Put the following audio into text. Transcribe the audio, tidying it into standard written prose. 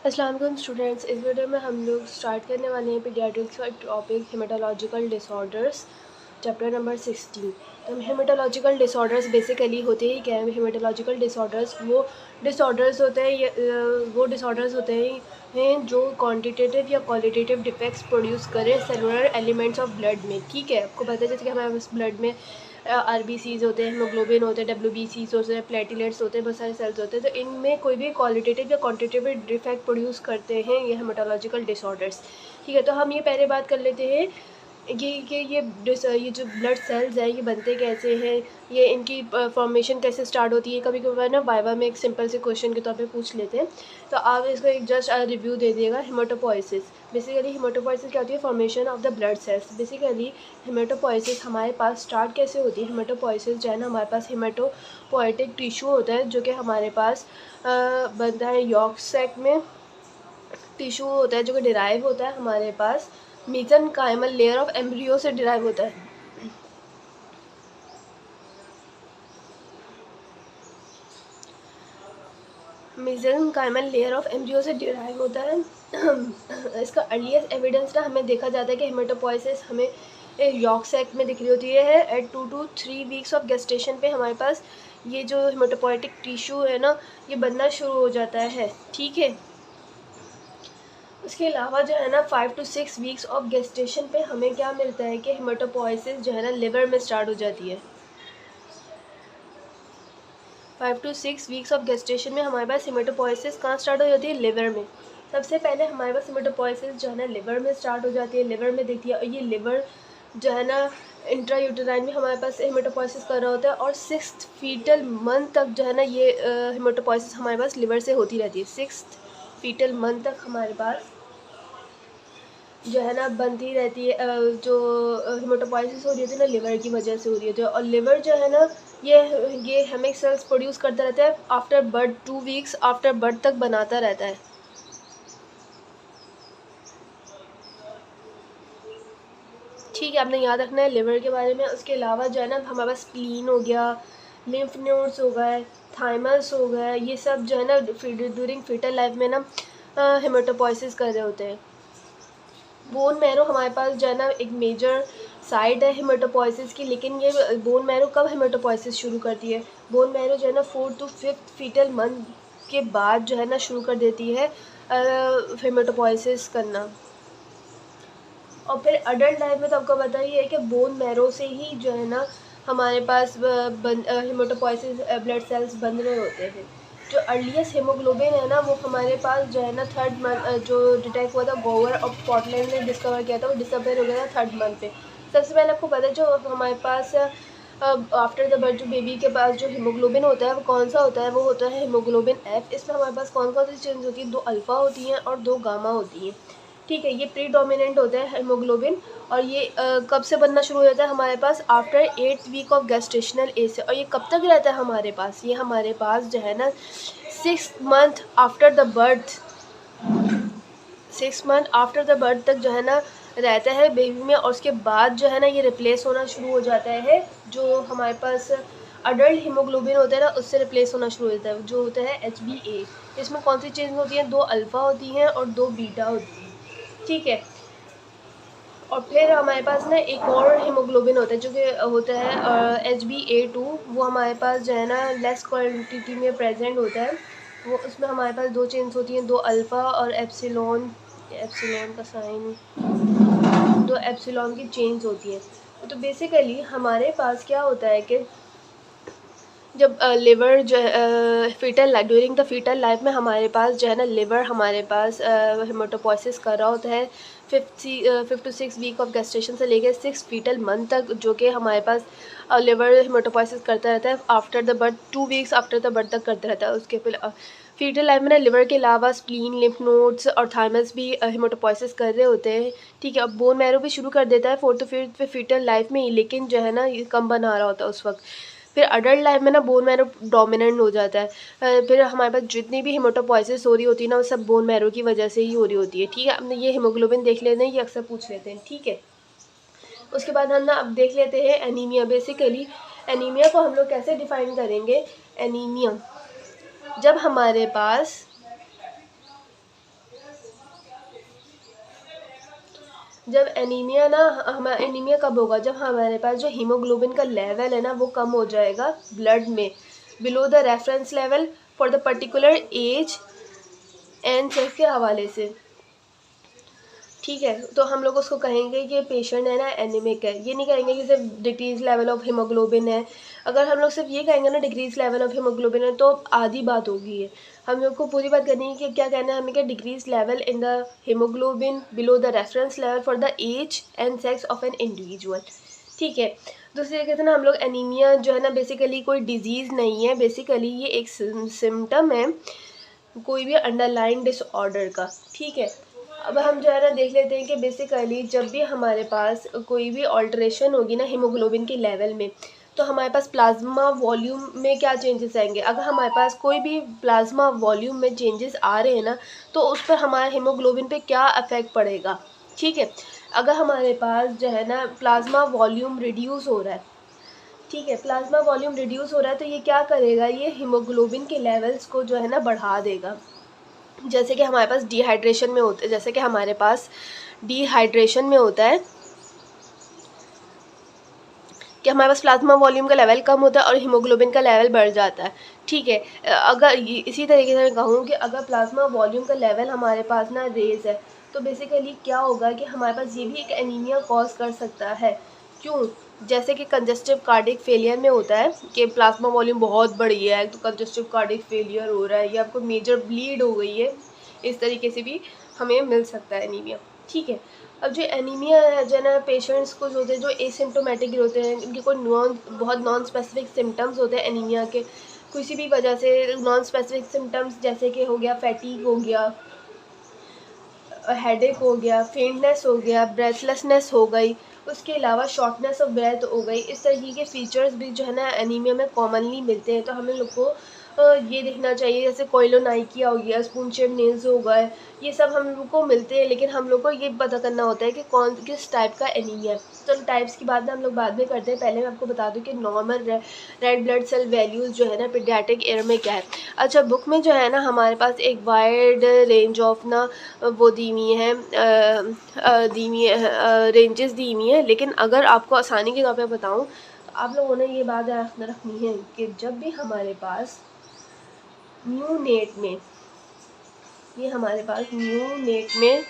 अस्सलाम वालेकुम स्टूडेंट्स। इस वीडियो में हम लोग स्टार्ट करने वाले हैं पीडियाट्रिक्स का topic haematological disorders, chapter number 16। तो हेमेटोलॉजिकल डिसऑर्डर्स बेसिकली होते ही क्या है? हेमेटोलॉजिकल डिसऑर्डर्स वो डिसऑर्डर्स होते हैं जो क्वांटिटेटिव या क्वालिटेटिव डिफेक्ट्स प्रोड्यूस करें सेलुलर एलिमेंट्स ऑफ ब्लड में। ठीक है, आपको पता है जैसे कि हमारे पास ब्लड में RBCs होते हैं, हीमोग्लोबिन होते हैं, WBCs होते हैं, प्लेटिलेट्स होते हैं, बहुत सारे सेल्स होते हैं। तो इनमें कोई भी क्वालिटेटिव या क्वांटिटेटिव डिफेक्ट प्रोड्यूस करते हैं ये हेमेटोलॉजिकल डिसऑर्डर्स। ठीक है, तो हम ये पहले बात कर लेते हैं ये जो ब्लड सेल्स हैं ये बनते कैसे हैं, ये इनकी फॉर्मेशन कैसे स्टार्ट होती है। कभी कभार ना वाइवा में एक सिंपल से क्वेश्चन के तौर पे पूछ लेते हैं, तो आप इसको एक जस्ट रिव्यू दे दिएगा। हेमेटोपोइसिस, बेसिकली हेमेटोपोइसिस क्या होती है? Formation of the blood cells. Basically haematopoiesis हमारे पास स्टार्ट कैसे होती है? हेमेटोपोइसिस जो है ना, हमारे पास हेमेटोपोइटिक टिश्यू होता है जो कि हमारे पास बनता है यॉर्क सैक में। टिश्यू होता है जो कि डिराइव होता है हमारे पास मेसेनकाइमल लेयर ऑफ एम्ब्रियो से डिराइव होता है। मेसेनकाइमल लेयर ऑफ एम्ब्रियो से डिराइव होता है। इसका अर्लीस्ट एविडेंस ना हमें देखा जाता है कि हेमेटोपोइसिस हमें यॉर्क सैक में दिख रही होती है at 2 to 3 weeks of gestation पे। हमारे पास ये जो हेमेटोपोइटिक टिश्यू है ना, ये बनना शुरू हो जाता है। ठीक है, उसके अलावा जो है ना 5 to 6 वीक्स ऑफ गेस्टेशन पे हमें क्या मिलता है कि हेमेटोपोइसिस जो है ना लिवर में स्टार्ट हो जाती है। 5 to 6 वीक्स ऑफ गेस्टेशन में हमारे पास हेमेटोपोइसिस कहाँ स्टार्ट हो जाती है? लिवर में। सबसे पहले हमारे पास हेमेटोपोइसिस जो है ना लिवर में स्टार्ट हो जाती है, लिवर में दिखती है। और ये लिवर जो है ना इंट्रायूटेराइन में हमारे पास हेमेटोपोइसिस कर रहा होता है, और 6th फीटल मंथ तक जो है ना ये हेमेटोपोइसिस हमारे पास लिवर से होती रहती है। 6th फीटल मंथ तक हमारे पास जो है ना बनती रहती है। जो हेमेटोपोइसिस हो रही होती है ना लिवर की वजह से हो रही होती है। और लिवर जो है ना ये हेमिक सेल्स प्रोड्यूस करता रहता है after birth, 2 weeks after birth तक बनाता रहता है। ठीक है, आपने याद रखना है लिवर के बारे में। उसके अलावा जो है ना हमारे पास स्प्लीन हो गया, लिम्फ नोड्स हो गए, थाइमस हो गए, ये सब जो है ना ड्यूरिंग फीटल लाइफ में ना हेमेटोपोइसिस कर रहे होते हैं। बोन मैरो हमारे पास जो है ना एक मेजर साइट है हेमेटोपोइसिस की, लेकिन ये बोन मैरो कब हेमेटोपोइसिस शुरू करती है? बोन मैरो जो है ना 4th to 5th fetal month के बाद जो है ना शुरू कर देती है हेमेटोपोइसिस करना। और फिर अडल्ट लाइफ में तो आपको पता ही है कि बोन मैरो से ही जो है ना हमारे पास हेमेटोपोइसिस ब्लड सेल्स बन रहे होते हैं। जो अर्लीस्ट हेमोग्लोबिन है ना वो हमारे पास जो है ना 3rd मंथ जो डिटेक्ट हुआ था, गोवर और पोर्टलैंड ने डिस्कवर किया था, वो डिसअपेयर हो गया था 3rd मंथ पे। सबसे पहले आपको पता है जो हमारे पास आफ्टर द बर्थ जो बेबी के पास जो हीमोग्लोबिन होता है वो कौन सा होता है? वो होता है हीमोग्लोबिन F। इसमें हमारे पास कौन कौन सी चेंज होती है? 2 अल्फ़ा होती हैं और 2 गामा होती हैं। ठीक है, ये प्रीडोमिनेंट होता है हीमोग्लोबिन। और ये कब से बनना शुरू हो जाता है हमारे पास? After 8th week of gestational age से। और ये कब तक रहता है हमारे पास? ये हमारे पास जो है ना 6th month after the birth, 6 month after the birth तक जो है ना रहता है बेबी में। और उसके बाद जो है ना ये रिप्लेस होना शुरू हो जाता है। जो हमारे पास अडल्ट हीमोग्लोबिन होता है ना उससे रिप्लेस होना शुरू हो जाता है, जो होता है HbA। इसमें कौन सी चेंज होती हैं? 2 अल्फ़ा होती हैं और 2 बीटा होती हैं। ठीक है, और फिर हमारे पास ना एक और हीमोग्लोबिन होता है जो कि होता है HbA2। वो हमारे पास जो है ना लेस क्वांटिटी में प्रेजेंट होता है। वो उसमें हमारे पास 2 चेंज होती हैं, 2 अल्फ़ा और एप्सिलॉन। एप्सिलॉन का साइन, 2 एप्सिलॉन की चेंज होती है। तो बेसिकली हमारे पास क्या होता है कि जब लिवर जो foetal during the foetal life में हमारे पास जो है ना लिवर हमारे पास हेमेटोपोइसिस कर रहा होता है 5 to 6 वीक ऑफ गेस्टेशन से लेकर 6 फीटल मंथ तक, जो कि हमारे पास लिवर हेमेटोपोइसिस करता रहता है after the birth, 2 weeks after the birth तक करता रहता है। उसके फिर फीटल लाइफ में ना लिवर के अलावा स्प्लीन, लिम्फ नोड्स और थाइमस भी हेमेटोपोइसिस कर रहे होते हैं। ठीक है, अब बोन मैरो भी शुरू कर देता है 4th to 5th fetal life में ही, लेकिन जो है ना ये कम बना रहा होता है उस वक्त। फिर अडल्ट लाइफ में ना बोन मैरो डोमिनेंट हो जाता है। फिर हमारे पास जितनी भी हेमेटोपोइसिस हो रही होती है ना वो सब बोन मैरो की वजह से ही हो रही होती है। ठीक है, हमने ये हीमोग्लोबिन देख लेते हैं, ये अक्सर पूछ लेते हैं। ठीक है, उसके बाद हम ना अब देख लेते हैं एनीमिया। बेसिकली एनीमिया को हम लोग कैसे डिफाइन करेंगे? एनीमिया जब हमारे पास जब एनीमिया ना हमारा एनीमिया कब होगा, जब हमारे पास जो हीमोग्लोबिन का लेवल है ना वो कम हो जाएगा ब्लड में, below the reference level for the particular age and sex के हवाले से। ठीक है, तो हम लोग उसको कहेंगे कि पेशेंट है ना एनीमिक है, ये नहीं कहेंगे कि सिर्फ डिक्रीज लेवल ऑफ हीमोग्लोबिन है। अगर हम लोग सिर्फ ये कहेंगे ना डिक्रीज लेवल ऑफ हीमोग्लोबिन है तो आधी बात होगी है। हम लोग को पूरी बात करनी है कि क्या कहना है हमें, क्या decrease level in the haemoglobin below the reference level for the age and sex of an individual. ठीक है, दूसरी तरीके से ना हम लोग एनीमिया जो है ना बेसिकली कोई डिजीज़ नहीं है, बेसिकली ये एक सिम्टम है कोई भी अंडरलाइन डिसऑर्डर का। ठीक है, अब हम जो है ना देख लेते हैं कि बेसिकली जब भी हमारे पास कोई भी ऑल्ट्रेशन होगी ना हीमोग्लोबिन के लेवल में, तो हमारे पास प्लाज्मा वॉल्यूम में क्या चेंजेस आएंगे। अगर हमारे पास कोई भी प्लाज्मा वॉल्यूम में चेंजेस आ रहे हैं ना तो उस पर हमारे हीमोग्लोबिन पे क्या अफेक्ट पड़ेगा। ठीक है, अगर हमारे पास जो है ना प्लाज्मा वॉल्यूम रिड्यूस हो रहा है, ठीक है, प्लाज्मा वॉल्यूम रिड्यूस हो रहा है तो ये क्या करेगा, ये हीमोग्लोबिन के लेवल्स को जो है ना बढ़ा देगा। जैसे कि हमारे पास डिहाइड्रेशन में होता है, जैसे कि हमारे पास डिहाइड्रेशन में होता है कि हमारे पास प्लाज्मा वॉल्यूम का लेवल कम होता है और हीमोग्लोबिन का लेवल बढ़ जाता है। ठीक है, अगर इसी तरीके से मैं कहूँ कि अगर प्लाज्मा वॉल्यूम का लेवल हमारे पास ना रेज है तो बेसिकली क्या होगा कि हमारे पास ये भी एक एनीमिया कॉज कर सकता है। क्यों, जैसे कि कंजस्टिव कार्डिक फेलियर में होता है कि प्लाज्मा वॉल्यूम बहुत बढ़ गया है तो कंजस्टिव कार्डिक फेलियर हो रहा है या आपको मेजर ब्लीड हो गई है, इस तरीके से भी हमें मिल सकता है एनीमिया। ठीक है, अब जो एनीमिया है जो है ना पेशेंट्स को जो होते हैं जो एसिम्टोमेटिक होते हैं, इनके कोई बहुत नॉन स्पेसिफिक सिम्टम्स होते हैं एनीमिया के, किसी भी वजह से नॉन स्पेसिफिक सिम्टम्स जैसे कि हो गया फैटीग हो गया, हेडेक हो गया, फेंटनेस हो गया, ब्रेथलेसनेस हो गई, उसके अलावा शॉर्टनेस ऑफ ब्रेथ हो गई, इस तरीके के फीचर्स भी जो है ना एनीमिया में कॉमनली मिलते हैं। तो हमें लोग को ये देखना चाहिए, जैसे कोइलोनाइकिया हो गया, स्पून शेप नेल्स हो गए, ये सब हम लोग को मिलते हैं, लेकिन हम लोग को ये पता करना होता है कि कौन किस टाइप का एनीमिया है। तो टाइप्स की बात ना हम लोग बाद में करते हैं, पहले मैं आपको बता दूं कि normal red blood cell values जो है ना पीडियाट्रिक एयर में क्या है। अच्छा, बुक में जो है ना हमारे पास एक वाइड रेंज ऑफ ना वो दी हुई है, दी हुई है रेंजेस दी हुई हैं, लेकिन अगर आपको आसानी के तौर पे बताऊं तो आप लोगों ने ये बात रखनी है कि जब भी हमारे पास न्यू नेट में, ये हमारे पास न्यू नेट में